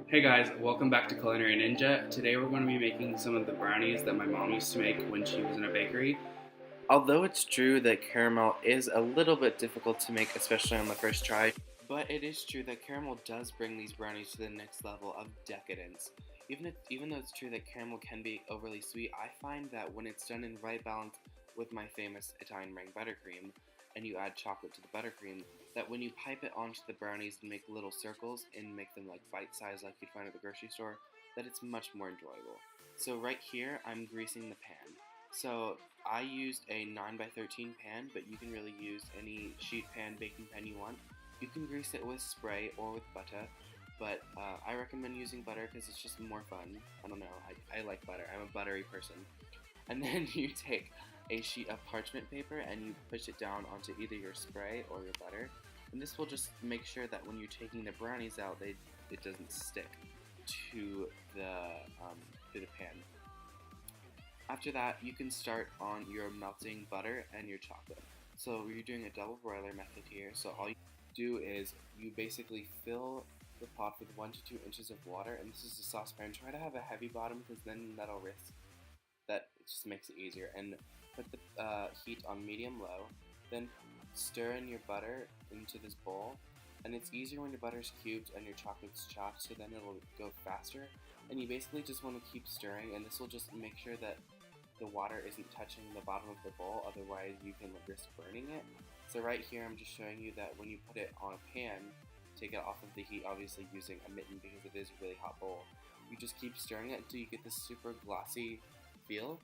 Hey guys, welcome back to Culinary Ninja. Today we're going to be making some of the brownies that my mom used to make when she was in a bakery. Although it's true that caramel is a little bit difficult to make, especially on the first try, but it is true that caramel does bring these brownies to the next level of decadence. Even though it's true that caramel can be overly sweet, I find that when it's done in right balance with my famous Italian meringue buttercream, and you add chocolate to the buttercream, that when you pipe it onto the brownies and make little circles and make them like bite-sized like you'd find at the grocery store, that it's much more enjoyable. So right here, I'm greasing the pan. So I used a 9 by 13 pan, but you can really use any sheet pan, baking pan you want. You can grease it with spray or with butter, but I recommend using butter because it's just more fun. I don't know, I like butter. I'm a buttery person. And then you take a sheet of parchment paper and you push it down onto either your spray or your butter. And this will just make sure that when you're taking the brownies out, it doesn't stick to the pan. After that, you can start on your melting butter and your chocolate. So you're doing a double broiler method here. So all you do is you basically fill the pot with 1 to 2 inches of water, and this is a saucepan. Try to have a heavy bottom because then that'll risk that it just makes it easier. And put the heat on medium-low, then stir in your butter into this bowl. And it's easier when your butter's cubed and your chocolate's chopped, so then it'll go faster. And you basically just want to keep stirring, and this will just make sure that the water isn't touching the bottom of the bowl, otherwise you can risk burning it. So right here I'm just showing you that when you put it on a pan, take it off of the heat, obviously using a mitten because it is a really hot bowl. You just keep stirring it until you get this super glossy feel.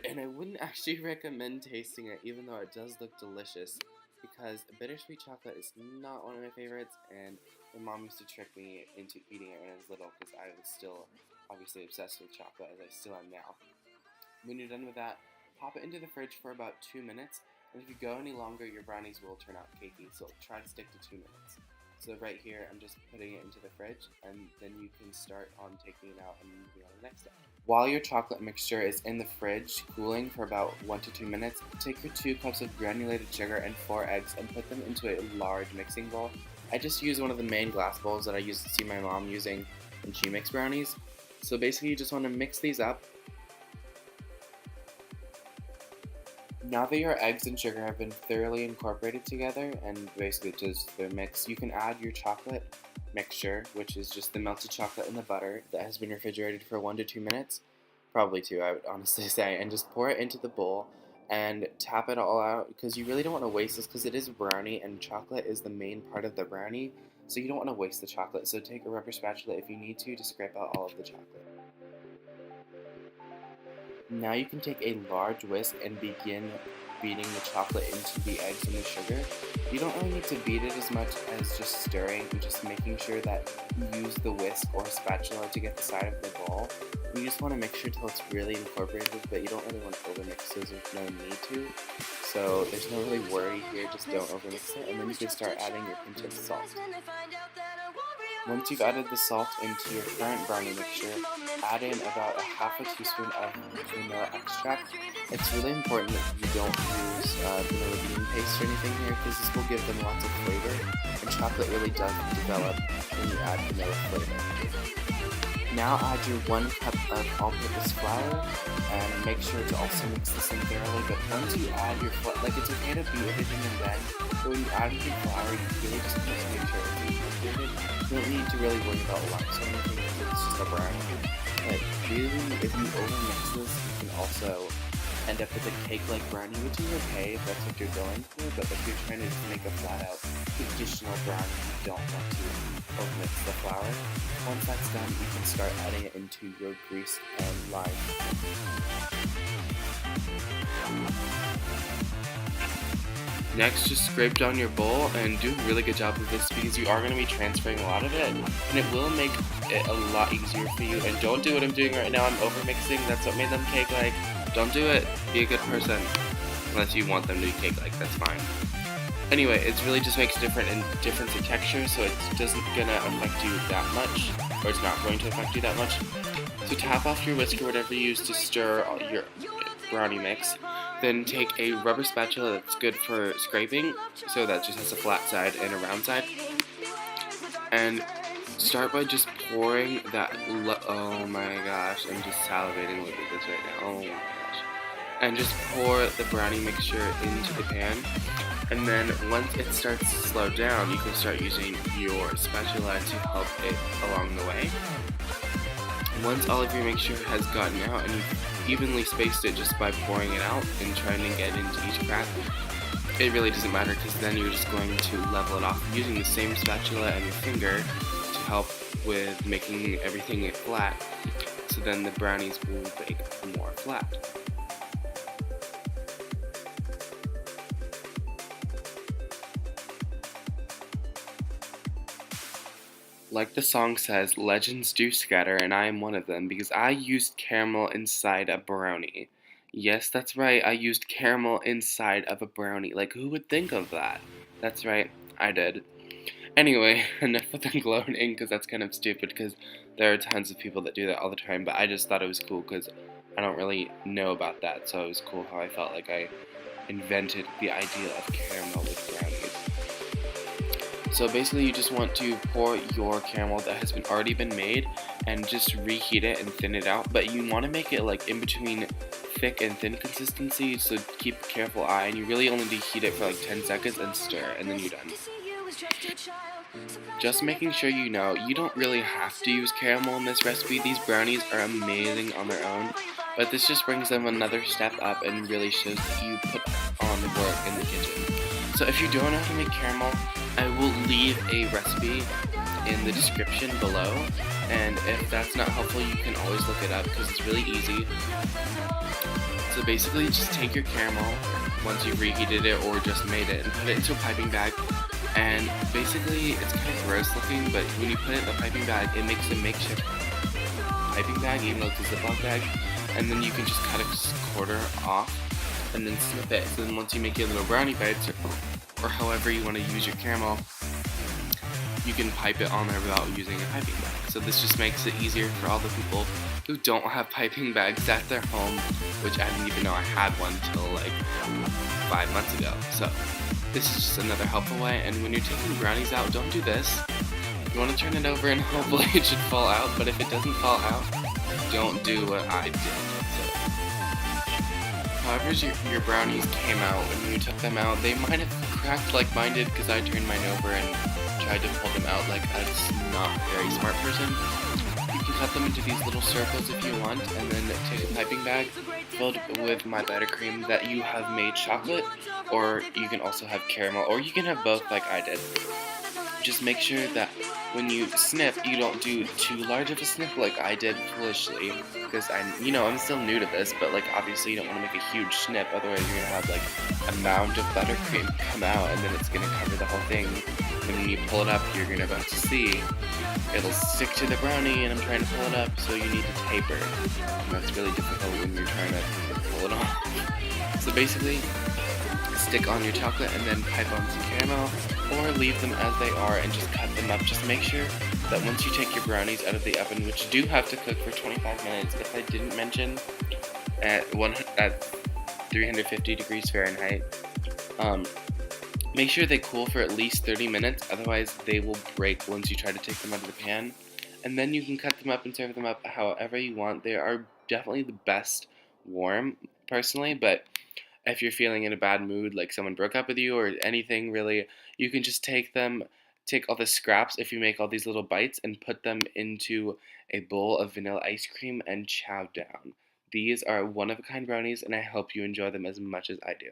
And I wouldn't actually recommend tasting it, even though it does look delicious, because bittersweet chocolate is not one of my favorites, and my mom used to trick me into eating it when I was little because I was still obviously obsessed with chocolate, as I still am now. When you're done with that, pop it into the fridge for about 2 minutes, and if you go any longer, your brownies will turn out cakey, so try to stick to 2 minutes. So right here, I'm just putting it into the fridge, and then you can start on taking it out and moving on to the next step. While your chocolate mixture is in the fridge cooling for about 1 to 2 minutes, take your 2 cups of granulated sugar and 4 eggs and put them into a large mixing bowl. I just use one of the main glass bowls that I used to see my mom using when she makes brownies. So basically you just want to mix these up. Now that your eggs and sugar have been thoroughly incorporated together and basically just their mix, you can add your chocolate mixture, which is just the melted chocolate and the butter that has been refrigerated for 1 to 2 minutes, probably 2 I would honestly say, and just pour it into the bowl and tap it all out because you really don't want to waste this because it is a brownie and chocolate is the main part of the brownie, so you don't want to waste the chocolate. So take a rubber spatula if you need to scrape out all of the chocolate. Now you can take a large whisk and begin beating the chocolate into the eggs and the sugar. You don't really need to beat it as much as just stirring and just making sure that you use the whisk or spatula to get the side of the bowl. You just want to make sure till it's really incorporated, but you don't really want to overmix so there's no need to. So there's no really worry here, just don't overmix it, and then you can start adding your pinch of salt. Once you've added the salt into your current brownie mixture, add in about a half a teaspoon of vanilla extract. It's really important that you don't use vanilla bean paste or anything here because this will give them lots of flavor, and chocolate really does develop when you add vanilla flavor. Now add your 1 cup of all-purpose flour and make sure to also mix this in thoroughly, but once you add your flour, like it's okay to beat everything and then, but when you add your flour, you really just need to make sure it's incorporated. You don't need to really worry about lumps or anything because it's just a brownie. But really, if you overmix this, you can also end up with a cake-like brownie, which is okay if that's what you're going for, but if you're trying to just make a flat-out traditional brownie, you don't want to overmix the flour. Once that's done, you can start adding it into your grease and lime. Next, just scrape down your bowl and do a really good job of this because you are going to be transferring a lot of it, and it will make it a lot easier for you. And don't do what I'm doing right now. I'm overmixing. That's what made them cake-like. Don't do it. Be a good person. Unless you want them to be cake-like, that's fine. Anyway, it really just makes a difference in texture, so it doesn't gonna affect you that much, or it's not going to affect you that much. So tap off your whisk or whatever you use to stir your brownie mix. Then take a rubber spatula that's good for scraping, so that just has a flat side and a round side, and start by just pouring that. Oh my gosh, I'm just salivating looking at this right now. Oh my gosh. And just pour the brownie mixture into the pan. And then once it starts to slow down, you can start using your spatula to help it along the way. Once all of your mixture has gotten out and you've evenly spaced it just by pouring it out and trying to get into each crack, it really doesn't matter because then you're just going to level it off using the same spatula and your finger to help with making everything flat, so then the brownies will bake more flat. Like the song says, legends do scatter, and I am one of them because I used caramel inside a brownie. Yes, that's right, I used caramel inside of a brownie. Like, who would think of that? That's right, I did. Anyway, enough with the gloating, because that's kind of stupid, because there are tons of people that do that all the time, but I just thought it was cool, because I don't really know about that, so it was cool how I felt like I invented the idea of caramel with brownies. So basically you just want to pour your caramel that has already been made and just reheat it and thin it out, but you want to make it like in between thick and thin consistency, so keep a careful eye, and you really only need to heat it for like 10 seconds and stir, and then you're done. Just making sure you know, you don't really have to use caramel in this recipe. These brownies are amazing on their own, but this just brings them another step up and really shows that you put on the work in the kitchen. So if you don't know how to make caramel, I will leave a recipe in the description below, and if that's not helpful, you can always look it up because it's really easy. So basically just take your caramel once you've reheated it or just made it and put it into a piping bag, and basically it's kind of gross looking, but when you put it in the piping bag it makes a makeshift piping bag even though it's a Ziploc bag, and then you can just cut a quarter off and then snip it. So then once you make your little brownie bites or however you want to use your caramel, you can pipe it on there without using a piping bag. So this just makes it easier for all the people who don't have piping bags at their home, which I didn't even know I had one till like 5 months ago. So this is just another helpful way, and when you're taking brownies out, don't do this. You want to turn it over and hopefully it should fall out, but if it doesn't fall out, don't do what I did. However your brownies came out, when you took them out, they might have cracked like mine did because I turned mine over and tried to pull them out like a not very smart person. You can cut them into these little circles if you want, and then take a piping bag filled with my buttercream that you have made chocolate, or you can also have caramel, or you can have both like I did. Just make sure that when you snip, you don't do too large of a snip like I did foolishly, because I'm still new to this, but like obviously you don't want to make a huge snip, otherwise you're gonna have like a mound of buttercream come out, and then it's gonna cover the whole thing. And when you pull it up, you're gonna about to see it'll stick to the brownie, and I'm trying to pull it up, so you need to taper, and that's really difficult when you're trying to pull it off. So basically, stick on your chocolate and then pipe on some caramel, or leave them as they are and just cut them up. Just make sure that once you take your brownies out of the oven, which do have to cook for 25 minutes, if I didn't mention, at 350 degrees Fahrenheit, make sure they cool for at least 30 minutes, otherwise they will break once you try to take them out of the pan. And then you can cut them up and serve them up however you want. They are definitely the best warm, personally, but if you're feeling in a bad mood, like someone broke up with you or anything really, you can just take all the scraps if you make all these little bites and put them into a bowl of vanilla ice cream and chow down. These are one-of-a-kind brownies, and I hope you enjoy them as much as I do.